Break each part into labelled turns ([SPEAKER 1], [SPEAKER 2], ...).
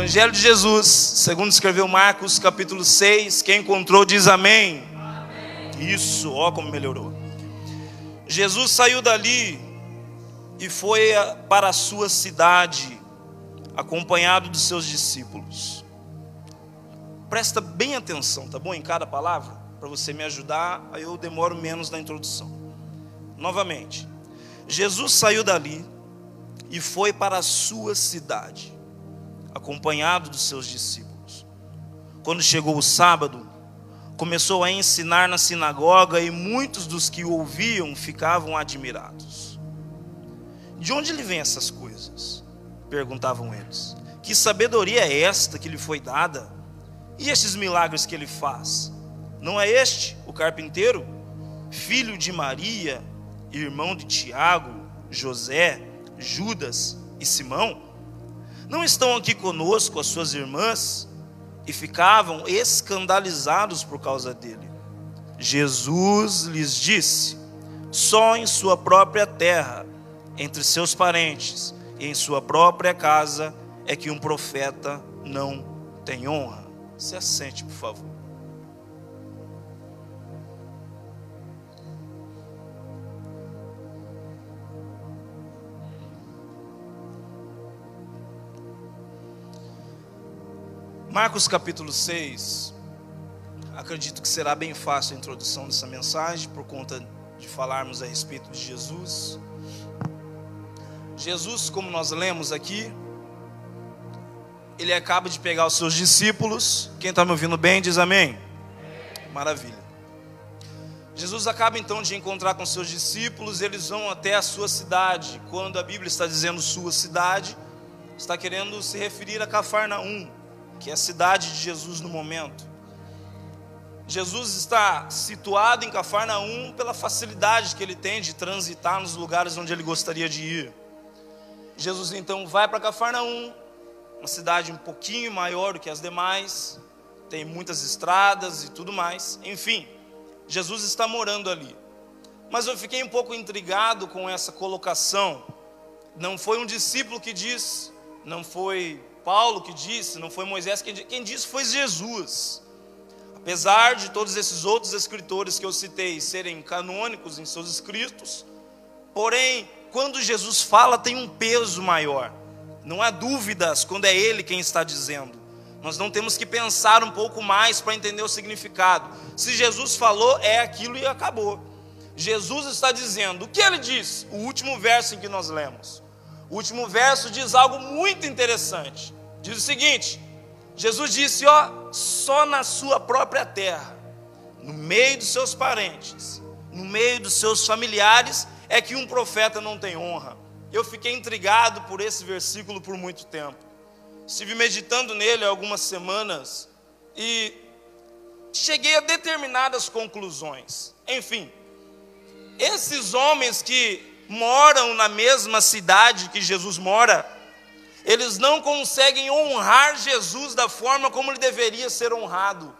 [SPEAKER 1] Evangelho de Jesus, segundo escreveu Marcos, capítulo 6. Quem encontrou diz amém. Amém. Isso, ó como melhorou. Jesus saiu dali e foi para a sua cidade, acompanhado dos seus discípulos. Presta bem atenção, tá bom? Em cada palavra, para você me ajudar, aí eu demoro menos na introdução. Novamente, Jesus saiu dali e foi para a sua cidade, acompanhado dos seus discípulos. Quando chegou o sábado, começou a ensinar na sinagoga e muitos dos que o ouviam ficavam admirados. De onde lhe vêm essas coisas? Perguntavam eles. Que sabedoria é esta que lhe foi dada? E estes milagres que ele faz? Não é este o carpinteiro, filho de Maria, irmão de Tiago, José, Judas e Simão? Não estão aqui conosco as suas irmãs? E ficavam escandalizados por causa dele. Jesus lhes disse: só em sua própria terra, entre seus parentes e em sua própria casa, é que um profeta não tem honra. Se assente, por favor. Marcos capítulo 6, acredito que será bem fácil a introdução dessa mensagem, por conta de falarmos a respeito de Jesus. Jesus, como nós lemos aqui, ele acaba de pegar os seus discípulos. Quem está me ouvindo bem, diz amém. Maravilha. Jesus acaba então de encontrar com seus discípulos, eles vão até a sua cidade. Quando a Bíblia está dizendo sua cidade, está querendo se referir a Cafarnaum, que é a cidade de Jesus no momento. Jesus está situado em Cafarnaum pela facilidade que ele tem de transitar nos lugares onde ele gostaria de ir. Jesus então vai para Cafarnaum, uma cidade um pouquinho maior do que as demais, tem muitas estradas e tudo mais. Enfim, Jesus está morando ali. Mas eu fiquei um pouco intrigado com essa colocação. Não foi um discípulo que disse, não foi Paulo que disse, não foi Moisés quem disse, foi Jesus. Apesar de todos esses outros escritores que eu citei serem canônicos em seus escritos, porém, quando Jesus fala, tem um peso maior. Não há dúvidas quando é ele quem está dizendo. Nós não temos que pensar um pouco mais para entender o significado. Se Jesus falou, é aquilo e acabou. Jesus está dizendo, o que ele diz? O último verso em que nós lemos. O último verso diz algo muito interessante. Diz o seguinte: Jesus disse, só na sua própria terra, no meio dos seus parentes, no meio dos seus familiares, é que um profeta não tem honra. Eu fiquei intrigado por esse versículo por muito tempo. Estive meditando nele há algumas semanas e cheguei a determinadas conclusões. Enfim, esses homens que moram na mesma cidade que Jesus mora, eles não conseguem honrar Jesus da forma como ele deveria ser honrado.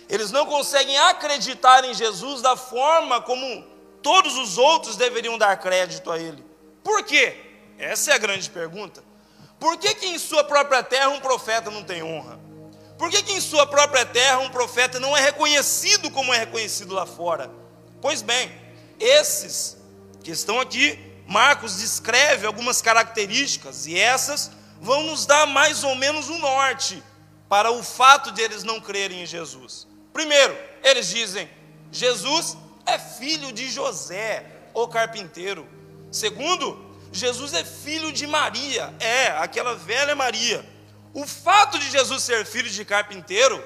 [SPEAKER 1] Eles não conseguem acreditar em Jesus da forma como todos os outros deveriam dar crédito a ele. Por quê? Essa é a grande pergunta. Por que em sua própria terra um profeta não tem honra? Por que em sua própria terra um profeta não é reconhecido como é reconhecido lá fora? Pois bem, esses que estão aqui, Marcos descreve algumas características, e essas vão nos dar mais ou menos um norte para o fato de eles não crerem em Jesus. Primeiro, eles dizem, Jesus é filho de José, o carpinteiro. Segundo, Jesus é filho de Maria, aquela velha Maria. O fato de Jesus ser filho de carpinteiro,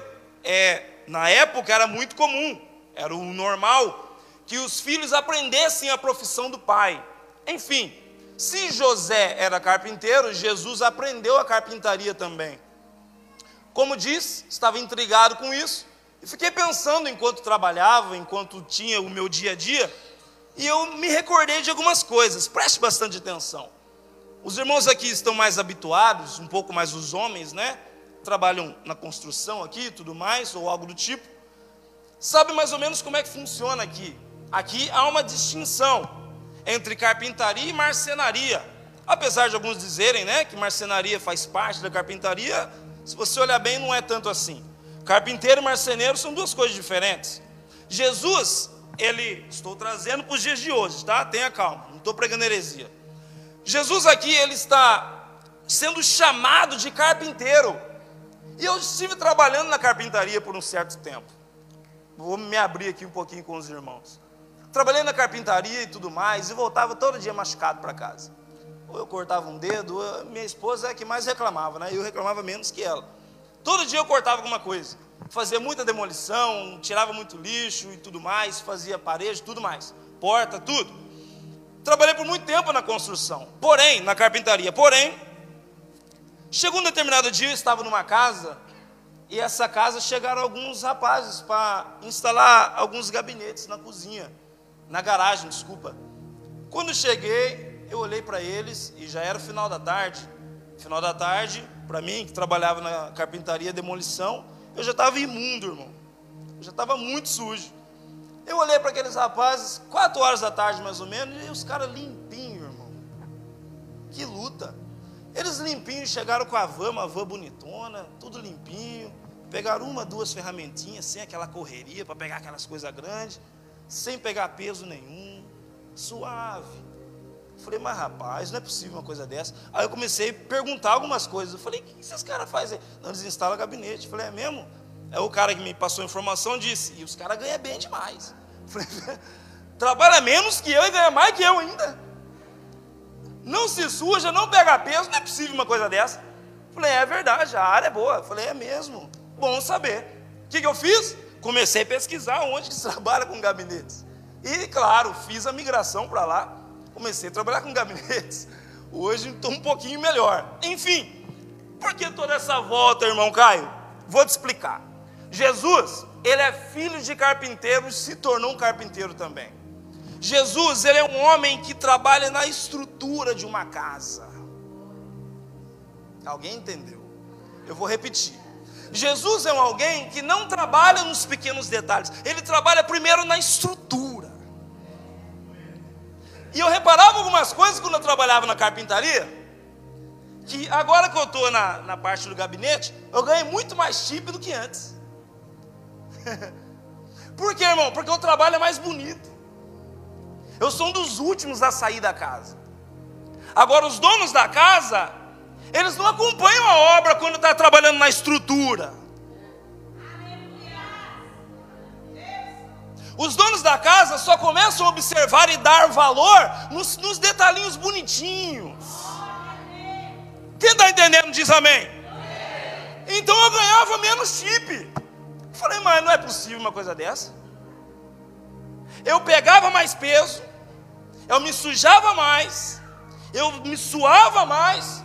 [SPEAKER 1] na época era muito comum, era o normal, que os filhos aprendessem a profissão do pai. Enfim, se José era carpinteiro, Jesus aprendeu a carpintaria também. Como disse, estava intrigado com isso, e fiquei pensando enquanto trabalhava, enquanto tinha o meu dia a dia, e eu me recordei de algumas coisas. Preste bastante atenção. Os irmãos aqui estão mais habituados, um pouco mais os homens, né? Trabalham na construção aqui e tudo mais, ou algo do tipo. Sabe mais ou menos como é que funciona aqui. Aqui há uma distinção entre carpintaria e marcenaria. Apesar de alguns dizerem, né, que marcenaria faz parte da carpintaria, se você olhar bem, não é tanto assim. Carpinteiro e marceneiro são duas coisas diferentes. Jesus, estou trazendo para os dias de hoje, tá? Tenha calma, não estou pregando heresia. Jesus aqui, ele está sendo chamado de carpinteiro. E eu estive trabalhando na carpintaria por um certo tempo. Vou me abrir aqui um pouquinho com os irmãos. Trabalhei na carpintaria e tudo mais, e voltava todo dia machucado para casa. Ou eu cortava um dedo, ou minha esposa é que mais reclamava, né? Eu reclamava menos que ela. Todo dia eu cortava alguma coisa. Fazia muita demolição, tirava muito lixo e tudo mais, fazia parede, tudo mais. Porta, tudo. Trabalhei por muito tempo na construção, na carpintaria. Porém, chegou um determinado dia, eu estava numa casa, e essa casa chegaram alguns rapazes para instalar alguns gabinetes na cozinha, na garagem, desculpa. Quando cheguei, eu olhei para eles, e já era o final da tarde. Final da tarde, para mim, que trabalhava na carpintaria, demolição, eu já estava imundo, irmão. Eu já estava muito sujo. Eu olhei para aqueles rapazes, 4 horas da tarde mais ou menos, e os caras limpinhos, irmão. Que luta. Eles limpinhos, chegaram com uma van bonitona, tudo limpinho. Pegaram 1, 2 ferramentinhas, sem aquela correria, para pegar aquelas coisas grandes, sem pegar peso nenhum, suave. Falei, mas rapaz, não é possível uma coisa dessa. Aí eu comecei a perguntar algumas coisas. Eu falei, o que esses caras fazem aí? Não, eles instalam gabinete. Eu falei, é mesmo? Aí o cara que me passou a informação disse, e os caras ganham bem demais. Eu falei, trabalha menos que eu e ganha mais que eu ainda. Não se suja, não pega peso, não é possível uma coisa dessa. Eu falei, é verdade, a área é boa. Eu falei, é mesmo, bom saber. O que eu fiz? Comecei a pesquisar onde que se trabalha com gabinetes. E claro, fiz a migração para lá. Comecei a trabalhar com gabinetes. Hoje estou um pouquinho melhor. Enfim, por que toda essa volta, irmão Caio? Vou te explicar. Jesus, ele é filho de carpinteiro e se tornou um carpinteiro também. Jesus, ele é um homem que trabalha na estrutura de uma casa. Alguém entendeu? Eu vou repetir. Jesus é um alguém que não trabalha nos pequenos detalhes. Ele trabalha primeiro na estrutura. E eu reparava algumas coisas quando eu trabalhava na carpintaria, que agora que eu estou na parte do gabinete, eu ganhei muito mais chip do que antes. Por quê, irmão? Porque o trabalho é mais bonito. Eu sou um dos últimos a sair da casa. Agora, os donos da casa, eles não acompanham a obra quando está trabalhando na estrutura. Os donos da casa só começam a observar e dar valor nos detalhinhos bonitinhos. Quem está entendendo diz amém. Então eu ganhava menos chip. Falei, mas não é possível uma coisa dessa. Eu pegava mais peso, eu me sujava mais, eu me suava mais,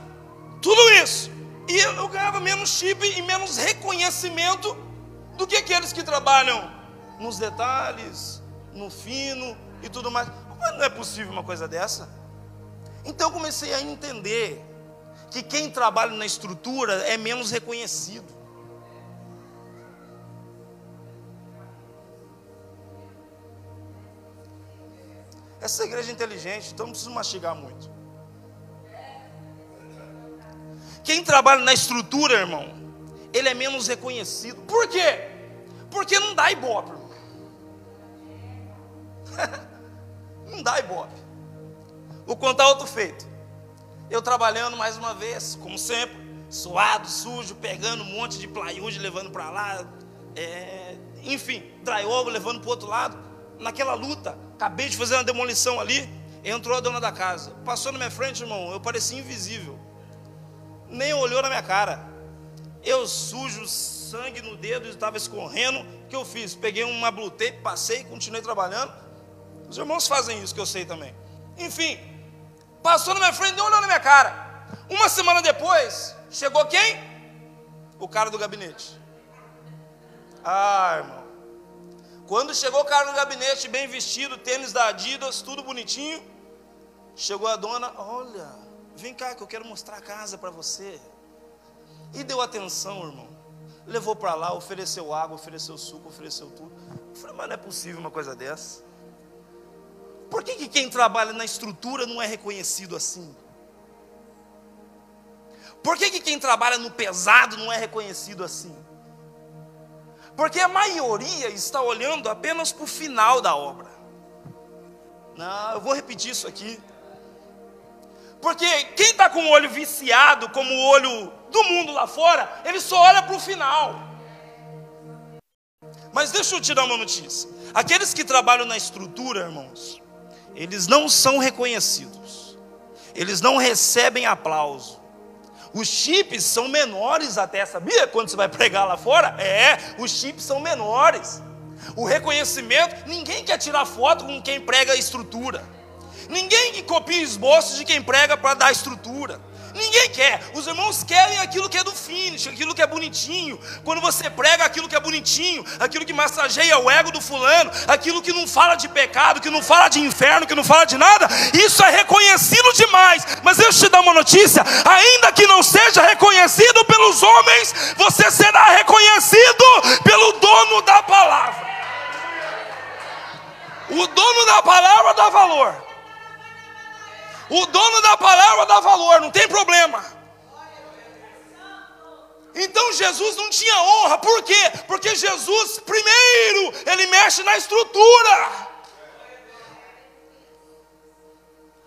[SPEAKER 1] tudo isso. E eu ganhava menos chip e menos reconhecimento do que aqueles que trabalham nos detalhes, no fino e tudo mais. Mas não é possível uma coisa dessa. Então eu comecei a entender que quem trabalha na estrutura é menos reconhecido. Essa igreja é inteligente, então não preciso mastigar muito. Quem trabalha na estrutura, irmão, ele é menos reconhecido. Por quê? Porque não dá ibope, irmão. Não dá ibope. Vou contar outro feito. Eu trabalhando mais uma vez, como sempre, suado, sujo, pegando um monte de plywood, levando para lá, enfim, drywall levando para o outro lado. Naquela luta, acabei de fazer uma demolição ali, entrou a dona da casa, passou na minha frente, irmão, eu parecia invisível, nem olhou na minha cara. Eu sujo, sangue no dedo, estava escorrendo. O que eu fiz? Peguei uma blue tape, passei, continuei trabalhando. Os irmãos fazem isso, que eu sei também. Enfim, passou na minha frente, nem olhou na minha cara. Uma semana depois, chegou quem? O cara do gabinete. Ah, irmão, quando chegou o cara do gabinete, bem vestido, tênis da Adidas, tudo bonitinho, chegou a dona, olha, vem cá que eu quero mostrar a casa para você. E deu atenção, irmão. Levou para lá, ofereceu água, ofereceu suco, ofereceu tudo. Eu falei, mas não é possível uma coisa dessa. Por que quem trabalha na estrutura não é reconhecido assim? Por que quem trabalha no pesado não é reconhecido assim? Porque a maioria está olhando apenas para o final da obra. Não, eu vou repetir isso aqui. Porque quem está com o olho viciado, como o olho do mundo lá fora, ele só olha para o final. Mas deixa eu te dar uma notícia. Aqueles que trabalham na estrutura, irmãos, eles não são reconhecidos. Eles não recebem aplauso. Os chips são menores até, sabia? Quando você vai pregar lá fora, os chips são menores. O reconhecimento, ninguém quer tirar foto com quem prega a estrutura. Ninguém copia esboços de quem prega para dar estrutura. Ninguém quer. Os irmãos querem aquilo que é do finish, aquilo que é bonitinho. Quando você prega aquilo que é bonitinho, aquilo que massageia o ego do fulano, aquilo que não fala de pecado, que não fala de inferno, que não fala de nada, isso é reconhecido demais. Mas deixa eu te dar uma notícia: ainda que não seja reconhecido pelos homens, você será reconhecido pelo dono da palavra. O dono da palavra dá valor. O dono da palavra dá valor, não tem problema. Então Jesus não tinha honra. Por quê? Porque Jesus, primeiro, ele mexe na estrutura.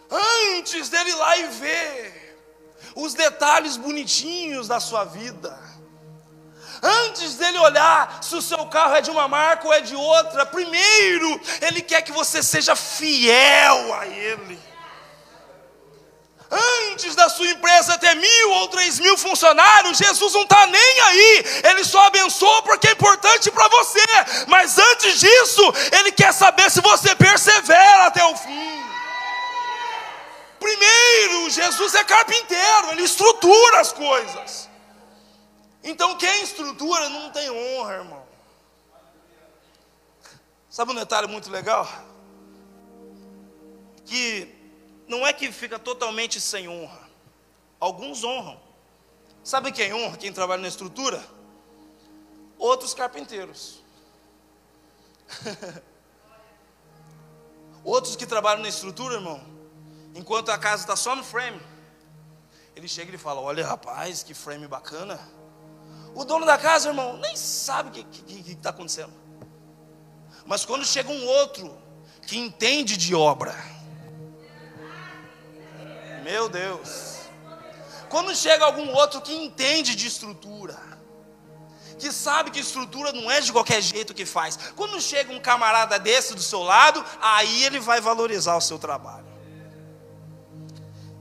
[SPEAKER 1] Antes dele ir lá e ver os detalhes bonitinhos da sua vida, antes dele olhar se o seu carro é de uma marca ou é de outra, primeiro ele quer que você seja fiel a ele. Antes da sua empresa ter 1.000 ou 3.000 funcionários, Jesus não está nem aí. Ele só abençoa porque é importante para você. Mas antes disso, Ele quer saber se você persevera até o fim. Primeiro, Jesus é carpinteiro, Ele estrutura as coisas. Então quem estrutura não tem honra, irmão. Sabe um detalhe muito legal? Que não é que fica totalmente sem honra. Alguns honram. Sabe quem honra? Quem trabalha na estrutura? Outros carpinteiros. Outros que trabalham na estrutura, irmão, enquanto a casa está só no frame, ele chega e fala: olha, rapaz, que frame bacana. O dono da casa, irmão, nem sabe o que está acontecendo. Mas quando chega um outro que entende de obra, meu Deus, quando chega algum outro que entende de estrutura, que sabe que estrutura não é de qualquer jeito que faz, quando chega um camarada desse do seu lado, aí ele vai valorizar o seu trabalho.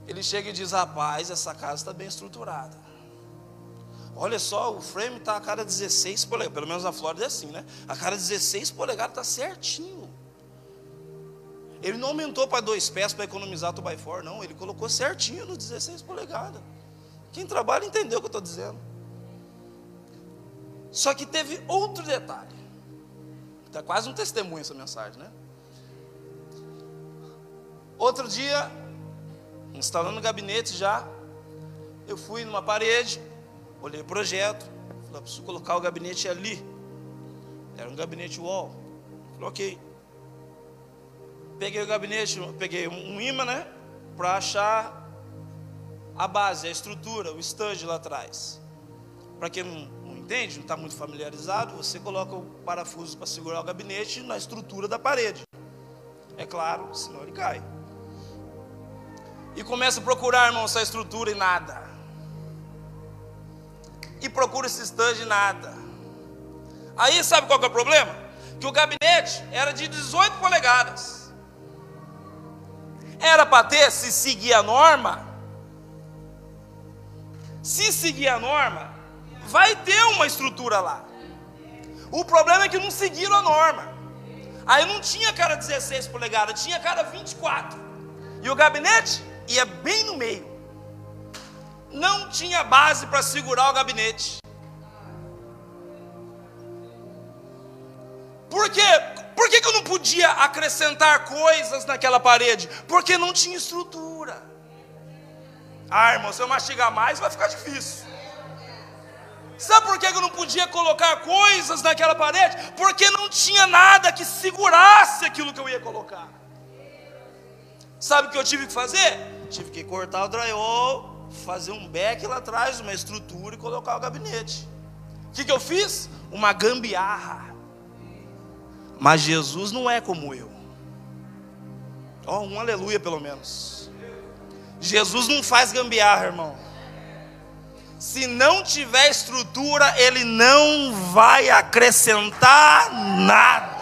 [SPEAKER 1] Ele chega e diz: rapaz, essa casa está bem estruturada. Olha só, o frame está a cada 16 polegadas, pelo menos na Flórida é assim, né? A cada 16 polegadas está certinho. Ele não aumentou para 2 pés para economizar 2x4, não. Ele colocou certinho nos 16 polegadas. Quem trabalha entendeu o que eu estou dizendo. Só que teve outro detalhe. Está quase um testemunho essa mensagem, né? Outro dia, instalando o gabinete já, eu fui numa parede, olhei o projeto, falei: preciso colocar o gabinete ali. Era um gabinete wall. Coloquei. Peguei o gabinete, peguei um imã, né? Para achar a base, a estrutura, o stand lá atrás. Para quem não entende, não está muito familiarizado, você coloca o parafuso para segurar o gabinete na estrutura da parede. É claro, senão ele cai. E começa a procurar, irmão, essa estrutura e nada. E procura esse stand e nada. Aí sabe qual que é o problema? Que o gabinete era de 18 polegadas. Era para ter, se seguir a norma, vai ter uma estrutura lá. O problema é que não seguiram a norma. Aí não tinha cara 16 polegadas, tinha cara 24. E o gabinete ia bem no meio. Não tinha base para segurar o gabinete. Por quê? Por que eu não podia acrescentar coisas naquela parede? Porque não tinha estrutura. Ah, irmão, se eu mastigar mais vai ficar difícil. Sabe por que eu não podia colocar coisas naquela parede? Porque não tinha nada que segurasse aquilo que eu ia colocar. Sabe o que eu tive que fazer? Tive que cortar o drywall fazer um beck lá atrás, uma estrutura e colocar o gabinete. O que eu fiz? Uma gambiarra. Mas Jesus não é como eu. Um aleluia pelo menos. Jesus não faz gambiarra, irmão. Se não tiver estrutura, Ele não vai acrescentar nada.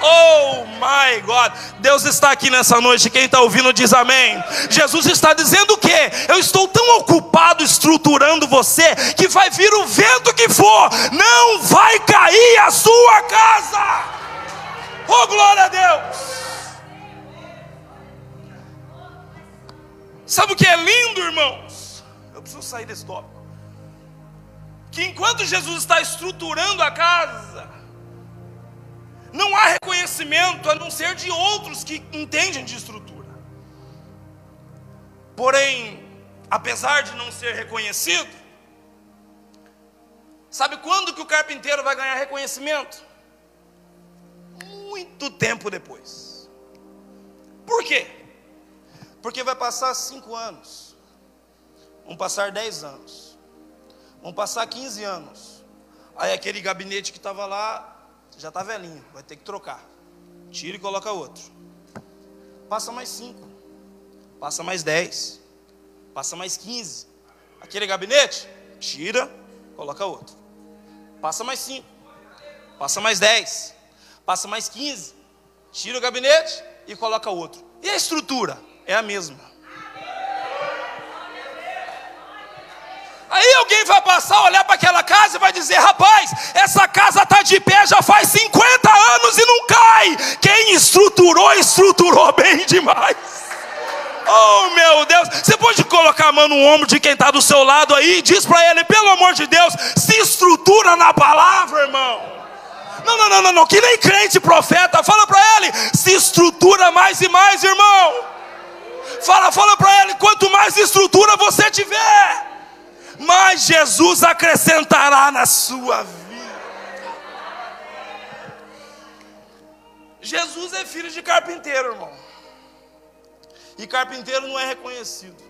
[SPEAKER 1] Oh my God, Deus está aqui nessa noite. Quem está ouvindo diz amém. Jesus está dizendo o quê? Eu estou tão ocupado estruturando você, que vai vir o vento que for, não vai cair a sua casa. Oh glória a Deus. Sabe o que é lindo, irmãos? Eu preciso sair desse tópico. Que enquanto Jesus está estruturando a casa, não há reconhecimento a não ser de outros que entendem de estrutura. Porém, apesar de não ser reconhecido, sabe quando que o carpinteiro vai ganhar reconhecimento? Muito tempo depois. Por quê? Porque vai passar 5 anos, vão passar 10 anos, vão passar 15 anos. Aí aquele gabinete que estava lá já está velhinho, vai ter que trocar. Tira e coloca outro. Passa mais 5, passa mais 10, passa mais 15. Aquele gabinete, tira, coloca outro. Passa mais 5, passa mais 10, passa mais 15. Tira o gabinete e coloca outro. E a estrutura? É a mesma. Aí alguém vai passar, olhar para aquela casa e vai dizer: rapaz, essa casa está de pé já faz 50 anos e não cai. Quem estruturou bem demais. Oh meu Deus, você pode colocar a mão no ombro de quem está do seu lado aí e diz para ele: pelo amor de Deus, se estrutura na palavra, irmão. Não, que nem crente profeta. Fala para ele: se estrutura mais e mais, irmão. Fala para ele: quanto mais estrutura você tiver, mais Jesus acrescentará na sua vida. Jesus é filho de carpinteiro, irmão. E carpinteiro não é reconhecido.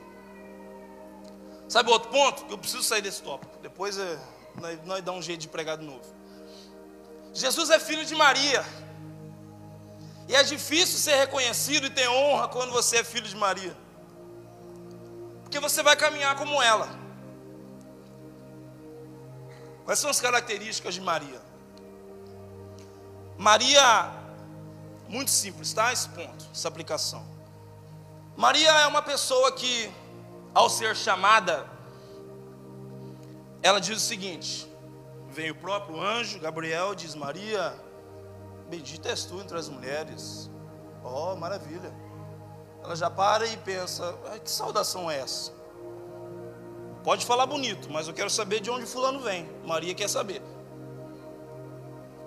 [SPEAKER 1] Sabe outro ponto? Eu preciso sair desse tópico. Depois nós dá um jeito de pregar de novo. Jesus é filho de Maria. E é difícil ser reconhecido e ter honra quando você é filho de Maria. Porque você vai caminhar como ela. Quais são as características de Maria? Maria, muito simples, tá? Esse ponto, essa aplicação. Maria é uma pessoa que, ao ser chamada, ela diz o seguinte: vem o próprio anjo Gabriel, diz: Maria, bendita és tu entre as mulheres. Oh, maravilha. Ela já para e pensa: que saudação é essa? Pode falar bonito, mas eu quero saber de onde fulano vem. Maria quer saber.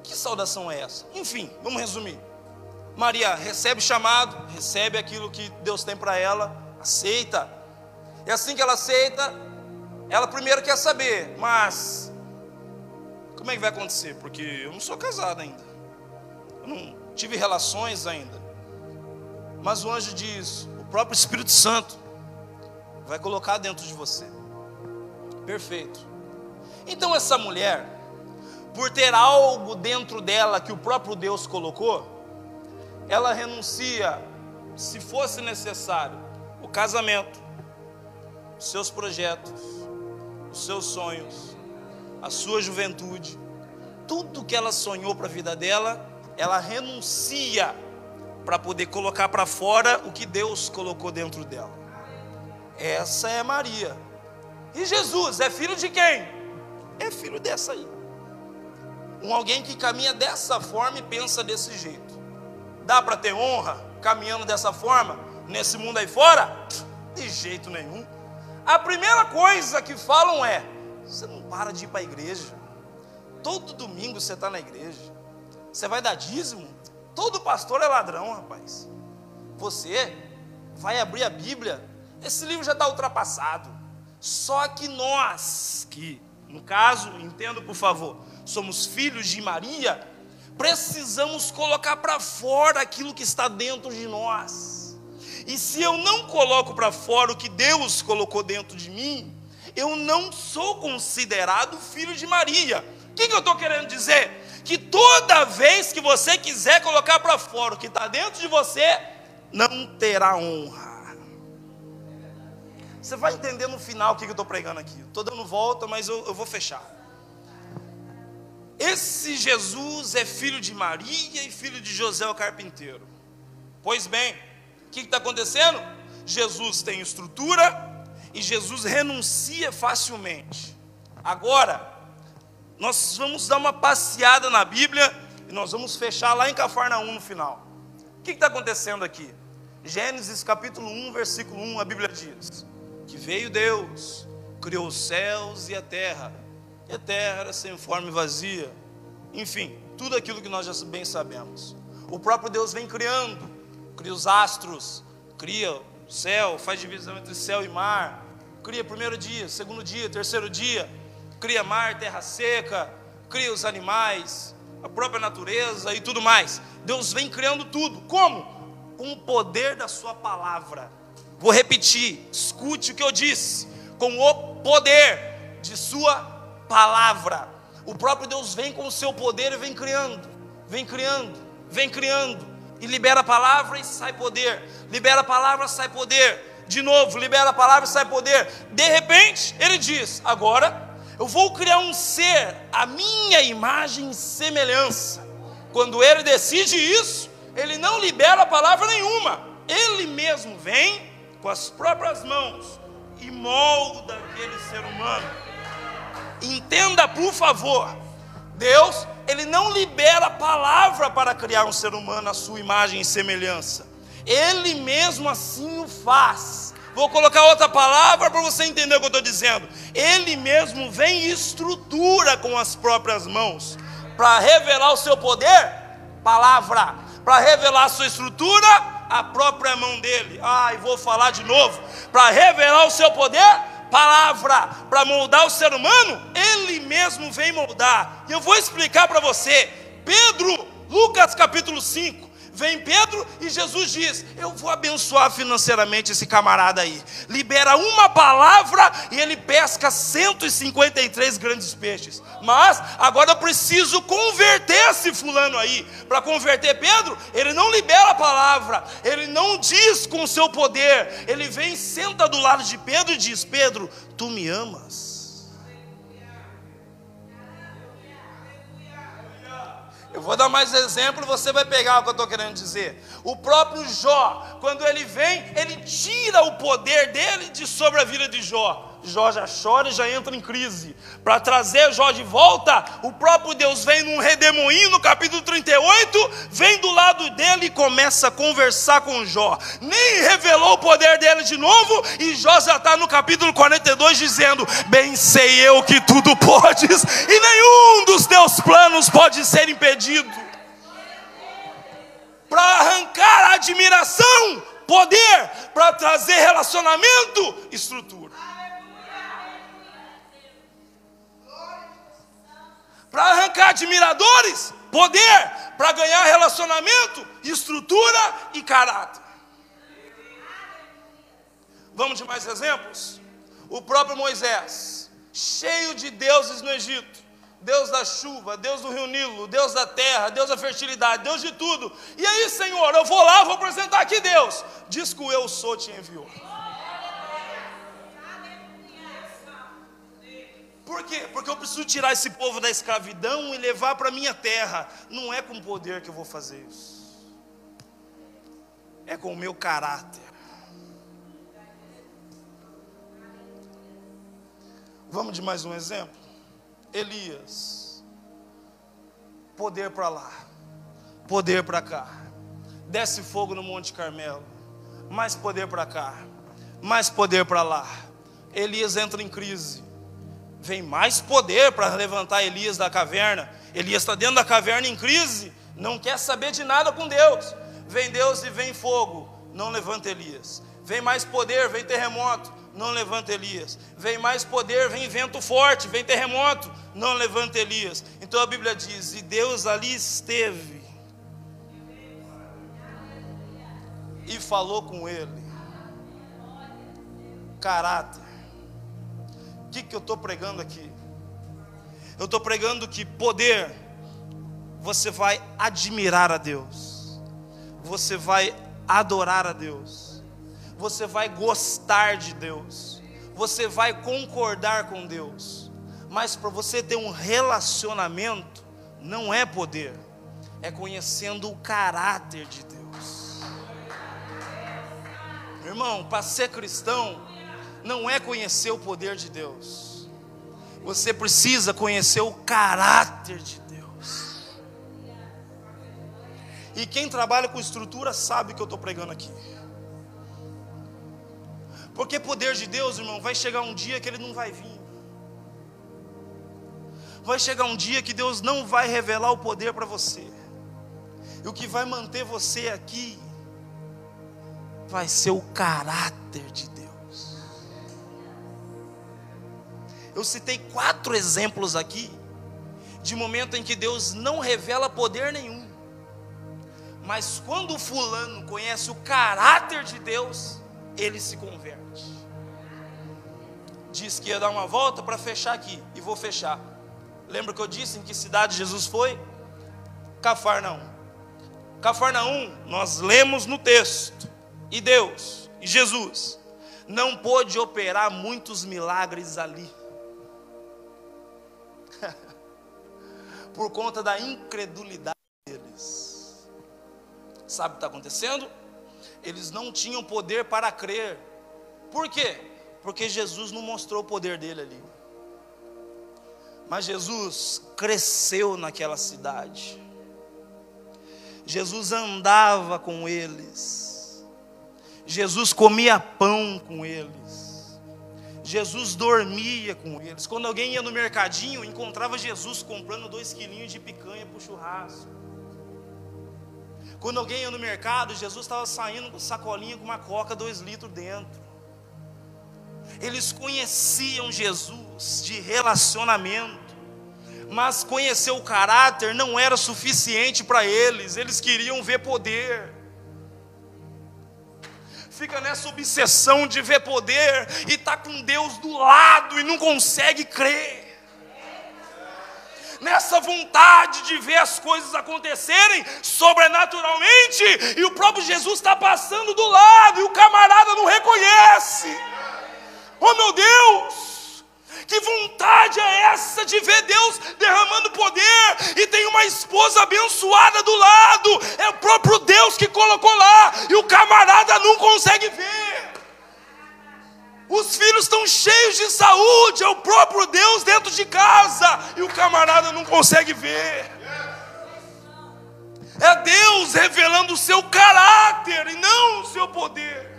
[SPEAKER 1] Que saudação é essa? Enfim, vamos resumir. Maria recebe o chamado, recebe aquilo que Deus tem para ela, aceita. E assim que ela aceita, ela primeiro quer saber: mas como é que vai acontecer? Porque eu não sou casado ainda, eu não tive relações ainda. Mas o anjo diz: o próprio Espírito Santo vai colocar dentro de você. Perfeito. Então essa mulher, por ter algo dentro dela que o próprio Deus colocou, ela renuncia, se fosse necessário, o casamento, os seus projetos, os seus sonhos, a sua juventude, tudo que ela sonhou para a vida dela, ela renuncia para poder colocar para fora o que Deus colocou dentro dela. Essa é Maria. E Jesus é filho de quem? É filho dessa aí. Alguém que caminha dessa forma e pensa desse jeito. Dá para ter honra caminhando dessa forma nesse mundo aí fora? De jeito nenhum. A primeira coisa que falam é: você não para de ir para a igreja. Todo domingo você está na igreja. Você vai dar dízimo? Todo pastor é ladrão, rapaz. Você vai abrir a Bíblia? Esse livro já está ultrapassado. Só que nós, que no caso, entendo por favor, somos filhos de Maria, precisamos colocar para fora aquilo que está dentro de nós. E se eu não coloco para fora o que Deus colocou dentro de mim, eu não sou considerado filho de Maria. O que eu estou querendo dizer? Que toda vez que você quiser colocar para fora o que está dentro de você, não terá honra. Você vai entender no final o que eu estou pregando aqui. Estou dando volta, mas eu vou fechar. Esse Jesus é filho de Maria e filho de José o carpinteiro. Pois bem, o que está acontecendo? Jesus tem estrutura e Jesus renuncia facilmente. Agora, nós vamos dar uma passeada na Bíblia e nós vamos fechar lá em Cafarnaum no final. O que está acontecendo aqui? Gênesis capítulo 1, versículo 1, a Bíblia diz que veio Deus, criou os céus e a terra era sem forma e vazia. Enfim, tudo aquilo que nós já bem sabemos. O próprio Deus vem criando, cria os astros, cria o céu, faz divisão entre céu e mar, cria primeiro dia, segundo dia, terceiro dia, cria mar, terra seca, cria os animais, a própria natureza e tudo mais. Deus vem criando tudo. Como? Com o poder da sua palavra. Vou repetir, escute o que eu disse. Com o poder de sua palavra. O próprio Deus vem com o seu poder e vem criando. E libera a palavra e sai poder. Libera a palavra, sai poder. De novo, libera a palavra e sai poder. De repente, ele diz, agora eu vou criar um ser, a minha imagem e semelhança. Quando ele decide isso, ele não libera palavra nenhuma. Ele mesmo vem com as próprias mãos e molda aquele ser humano. Entenda, por favor, Deus, ele não libera palavra para criar um ser humano à sua imagem e semelhança. Ele mesmo assim o faz. Vou colocar outra palavra para você entender o que eu estou dizendo. Ele mesmo vem e estrutura com as próprias mãos. Para revelar o seu poder, palavra. Para revelar a sua estrutura, a própria mão dele. E vou falar de novo. Para revelar o seu poder, palavra. Para moldar o ser humano, ele mesmo vem moldar. E eu vou explicar para você. Pedro, Lucas capítulo 5. Vem Pedro e Jesus diz, eu vou abençoar financeiramente esse camarada aí. Libera uma palavra e ele pesca 153 grandes peixes. Mas agora eu preciso converter esse fulano aí. Para converter Pedro, ele não libera a palavra, ele não diz com o seu poder. Ele vem, senta do lado de Pedro e diz, Pedro, tu me amas? Eu vou dar mais exemplo, você vai pegar o que eu estou querendo dizer. O próprio Jó, quando ele vem, ele tira o poder dele de sobre a vida de Jó. Jó já chora e já entra em crise. Para trazer Jó de volta, o próprio Deus vem num redemoinho, no capítulo 38, vem do lado dele e começa a conversar com Jó. Nem revelou o poder dele de novo, e Jó já está no capítulo 42 dizendo, bem sei eu que tudo podes, e nenhum dos teus planos pode ser impedido. Para arrancar a admiração, poder, para trazer relacionamento, estrutura. Para arrancar admiradores, poder, para ganhar relacionamento, estrutura e caráter. Vamos de mais exemplos? O próprio Moisés, cheio de deuses no Egito, Deus da chuva, Deus do rio Nilo, Deus da terra, Deus da fertilidade, Deus de tudo. E aí, Senhor, eu vou lá, vou apresentar aqui Deus. Diz que o eu sou te enviou. Por quê? Porque eu preciso tirar esse povo da escravidão e levar para a minha terra. Não é com poder que eu vou fazer isso. É com o meu caráter. Vamos de mais um exemplo? Elias. Poder para lá, poder para cá. Desce fogo no Monte Carmelo. Mais poder para cá, mais poder para lá. Elias entra em crise. Vem mais poder para levantar Elias da caverna. Elias está dentro da caverna em crise, não quer saber de nada com Deus. Vem Deus e vem fogo, não levanta Elias. Vem mais poder, vem terremoto, não levanta Elias. Vem mais poder, vem vento forte, vem terremoto, não levanta Elias. Então a Bíblia diz, e Deus ali esteve. e falou com ele. Caráter. O que eu estou pregando aqui? Eu estou pregando que poder, você vai admirar a Deus, você vai adorar a Deus, você vai gostar de Deus, você vai concordar com Deus. Mas para você ter um relacionamento, não é poder, é conhecendo o caráter de Deus. Irmão, para ser cristão, não é conhecer o poder de Deus, você precisa conhecer o caráter de Deus. E quem trabalha com estrutura sabe o que eu estou pregando aqui. Porque poder de Deus, irmão, vai chegar um dia que ele não vai vir. Vai chegar um dia que Deus não vai revelar o poder para você. E o que vai manter você aqui vai ser o caráter de Deus. Eu citei 4 exemplos aqui de momento em que Deus não revela poder nenhum, mas quando o fulano conhece o caráter de Deus, ele se converte. Diz que ia dar uma volta para fechar aqui, e vou fechar. Lembra que eu disse em que cidade Jesus foi? Cafarnaum. Cafarnaum, nós lemos no texto, e Deus, e Jesus, não pôde operar muitos milagres ali, por conta da incredulidade deles. Sabe o que está acontecendo? Eles não tinham poder para crer. Por quê? Porque Jesus não mostrou o poder dele ali. Mas Jesus cresceu naquela cidade. Jesus andava com eles. Jesus comia pão com eles. Jesus dormia com eles. Quando alguém ia no mercadinho, encontrava Jesus comprando 2 quilinhos de picanha para o churrasco. Quando alguém ia no mercado, Jesus estava saindo com sacolinha com uma coca 2 litros dentro. Eles conheciam Jesus de relacionamento, mas conhecer o caráter não era suficiente para eles. Eles queriam ver poder. Fica nessa obsessão de ver poder e está com Deus do lado e não consegue crer. Nessa vontade de ver as coisas acontecerem sobrenaturalmente, e o próprio Jesus está passando do lado e o camarada não reconhece. Oh meu Deus! Que vontade é essa de ver Deus derramando poder e tem uma esposa abençoada do lado? É o próprio Deus que colocou lá e o camarada não consegue ver. Os filhos estão cheios de saúde, é o próprio Deus dentro de casa e o camarada não consegue ver. É Deus revelando o seu caráter e não o seu poder.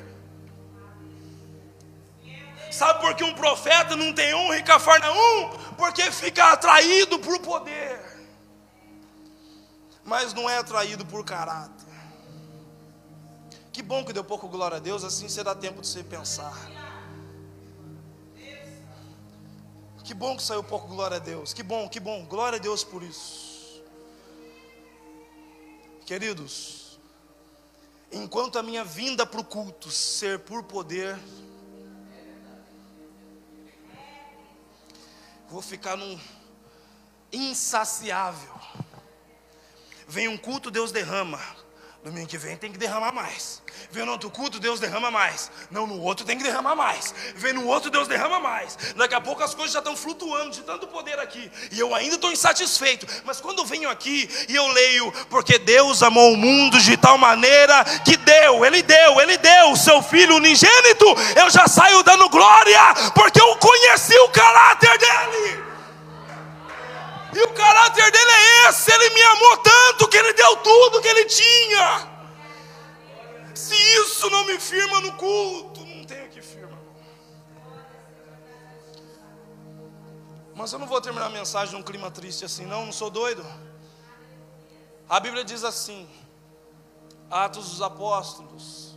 [SPEAKER 1] Sabe por que um profeta não tem honra em Cafarnaum? Porque fica atraído por poder, mas não é atraído por caráter. Que bom que deu pouco glória a Deus, assim você dá tempo de você pensar. Que bom que saiu pouco glória a Deus. Que bom, glória a Deus por isso. Queridos, enquanto a minha vinda para o culto ser por poder, vou ficar num insaciável. Vem um culto, Deus derrama. Domingo que vem tem que derramar mais. Vem no outro culto, Deus derrama mais. Não, no outro tem que derramar mais. Vem no outro, Deus derrama mais. Daqui a pouco as coisas já estão flutuando de tanto poder aqui, e eu ainda estou insatisfeito. Mas quando eu venho aqui e eu leio, porque Deus amou o mundo de tal maneira que Ele deu o seu Filho unigênito, eu já saio dando glória, porque eu conheci o caráter dele. E o caráter dele é esse: ele me amou tanto que ele deu tudo que ele tinha. Se isso não me firma no culto, não tenho que firmar. Mas eu não vou terminar a mensagem num clima triste assim, não sou doido. A Bíblia diz assim, Atos dos Apóstolos,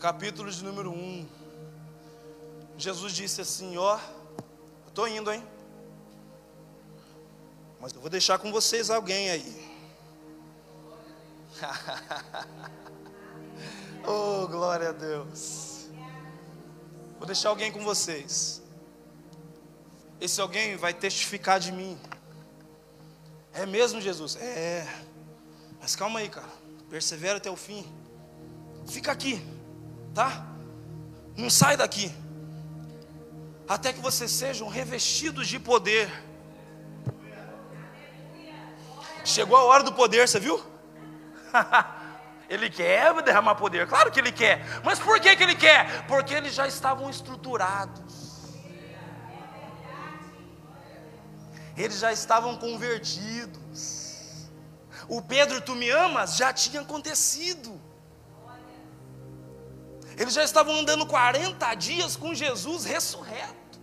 [SPEAKER 1] capítulo de número 1. Jesus disse assim: ó, eu estou indo, hein? Mas eu vou deixar com vocês alguém aí. Oh, glória a Deus. Vou deixar alguém com vocês. Esse alguém vai testificar de mim. É mesmo, Jesus? É. Mas calma aí, cara. Persevera até o fim. Fica aqui, tá? Não sai daqui. Até que vocês sejam revestidos de poder. Chegou a hora do poder, você viu? Ele quer derramar poder, claro que ele quer. Mas por que ele quer? Porque eles já estavam estruturados. Eles já estavam convertidos. O Pedro, tu me amas? Já tinha acontecido. Eles já estavam andando 40 dias com Jesus ressurreto.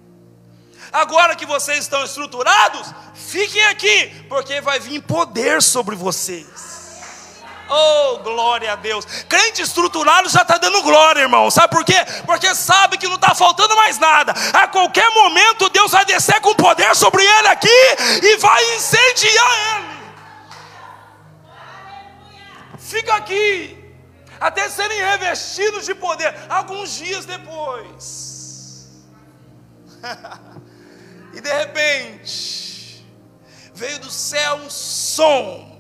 [SPEAKER 1] Agora que vocês estão estruturados, fiquem aqui, porque vai vir poder sobre vocês. Oh, glória a Deus. Crente estruturado já está dando glória, irmão. Sabe por quê? Porque sabe que não está faltando mais nada. A qualquer momento Deus vai descer com poder sobre ele aqui e vai incendiar ele. Fica aqui até serem revestidos de poder. Alguns dias depois e de repente veio do céu um som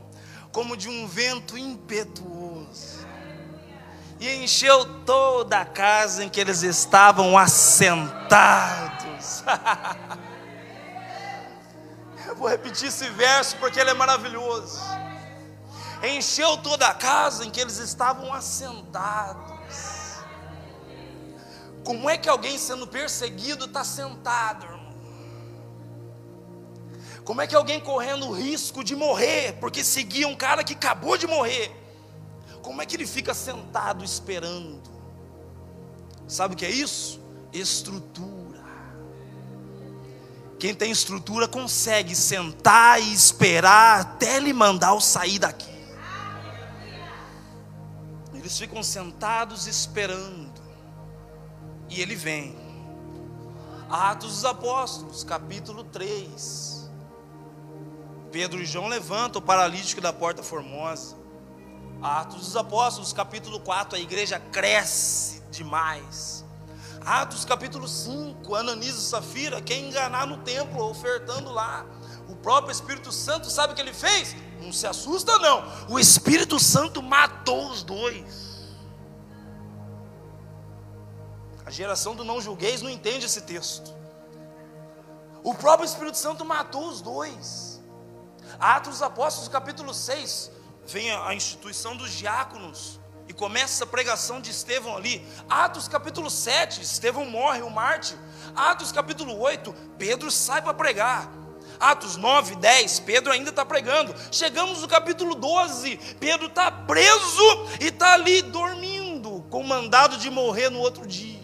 [SPEAKER 1] como de um vento impetuoso, e encheu toda a casa em que eles estavam assentados. Eu vou repetir esse verso porque ele é maravilhoso. Encheu toda a casa em que eles estavam assentados. Como é que alguém sendo perseguido está sentado, irmão? Como é que alguém correndo o risco de morrer, porque seguia um cara que acabou de morrer, como é que ele fica sentado esperando? Sabe o que é isso? Estrutura. Quem tem estrutura consegue sentar e esperar até ele mandar eu sair daqui. Eles ficam sentados esperando, e ele vem. Atos dos Apóstolos, capítulo 3. Pedro e João levantam o paralítico da Porta Formosa. Atos dos Apóstolos, capítulo 4, a igreja cresce demais. Atos capítulo 5, Ananias e Safira quer enganar no templo, ofertando lá. O próprio Espírito Santo, sabe o que ele fez? Não se assusta não, o Espírito Santo matou os dois. A geração do não julgueis não entende esse texto. O próprio Espírito Santo matou os dois. Atos dos Apóstolos, capítulo 6, vem a instituição dos diáconos, e começa essa pregação de Estevão ali. Atos capítulo 7, Estevão morre, o mártir. Atos capítulo 8, Pedro sai para pregar. Atos 9, 10, Pedro ainda está pregando. Chegamos no capítulo 12, Pedro está preso e está ali dormindo, com mandado de morrer no outro dia.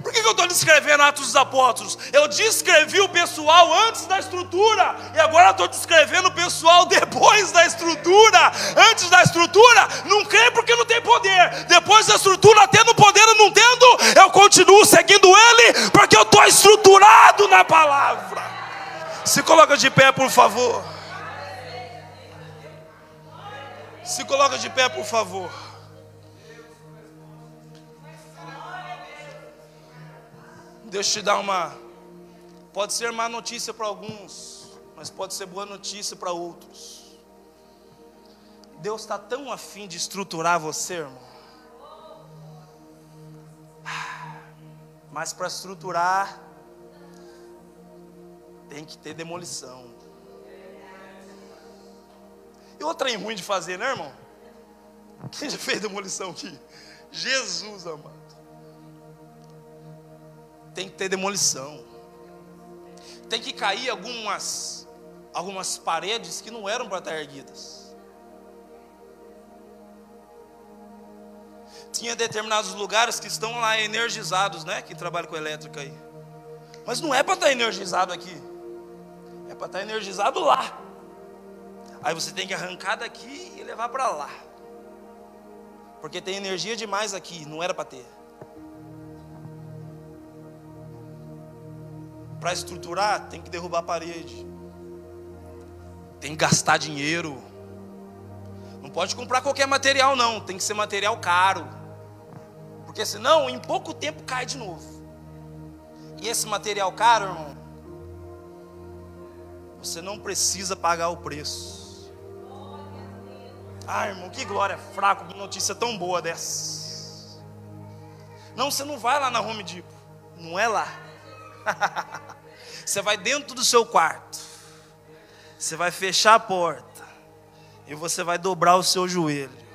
[SPEAKER 1] Por que eu estou descrevendo Atos dos Apóstolos? Eu descrevi o pessoal antes da estrutura, e agora estou descrevendo o pessoal depois da estrutura. Antes da estrutura, não crê porque não tem poder. Depois da estrutura, tendo poder ou não tendo, eu continuo seguindo ele, porque eu estou estruturado na palavra. Se coloca de pé, por favor. Se coloca de pé, por favor. Deixa eu te dar pode ser má notícia para alguns, mas pode ser boa notícia para outros. Deus está tão afim de estruturar você, irmão. Mas para estruturar, tem que ter demolição. E outra trem ruim de fazer, né, irmão? Quem já fez demolição aqui? Jesus amado. Tem que ter demolição. Tem que cair algumas paredes que não eram para estar erguidas. Tinha determinados lugares que estão lá energizados, né? Que trabalham com elétrica aí. Mas não é para estar energizado aqui. É para estar energizado lá. Aí você tem que arrancar daqui e levar para lá. Porque tem energia demais aqui, não era para ter. Para estruturar, tem que derrubar a parede. tem que gastar dinheiro. Não pode comprar qualquer material não, tem que ser material caro. Porque senão em pouco tempo cai de novo. E esse material caro, irmão, você não precisa pagar o preço. Ah, irmão, que glória, fraco, que notícia tão boa dessa. Não, você não vai lá na Home Depot. Não é lá. Você vai dentro do seu quarto. Você vai fechar a porta. E você vai dobrar o seu joelho.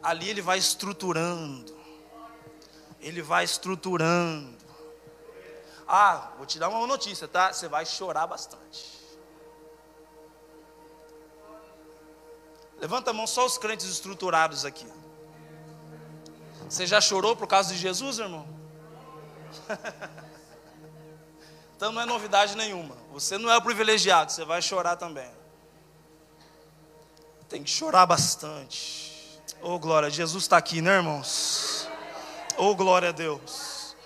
[SPEAKER 1] Ali ele vai estruturando. Ele vai estruturando. Ah, vou te dar uma notícia, tá? Você vai chorar bastante. Levanta a mão só os crentes estruturados aqui. Você já chorou por causa de Jesus, irmão? Então não é novidade nenhuma. Você não é o privilegiado, você vai chorar também. Tem que chorar bastante. Oh, glória, Jesus está aqui, né, irmãos? Oh, glória a Deus.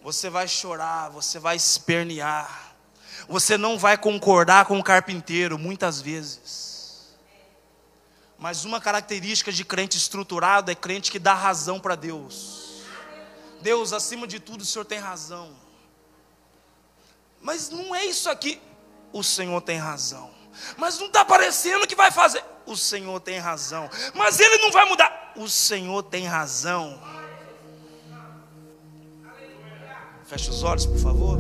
[SPEAKER 1] Você vai chorar, você vai espernear. Você não vai concordar com o carpinteiro, muitas vezes. Mas uma característica de crente estruturado é crente que dá razão para Deus. Deus, acima de tudo, o Senhor tem razão. Mas não é isso aqui. O Senhor tem razão. Mas não está parecendo que vai fazer. O Senhor tem razão. Mas Ele não vai mudar. O Senhor tem razão. Feche os olhos, por favor.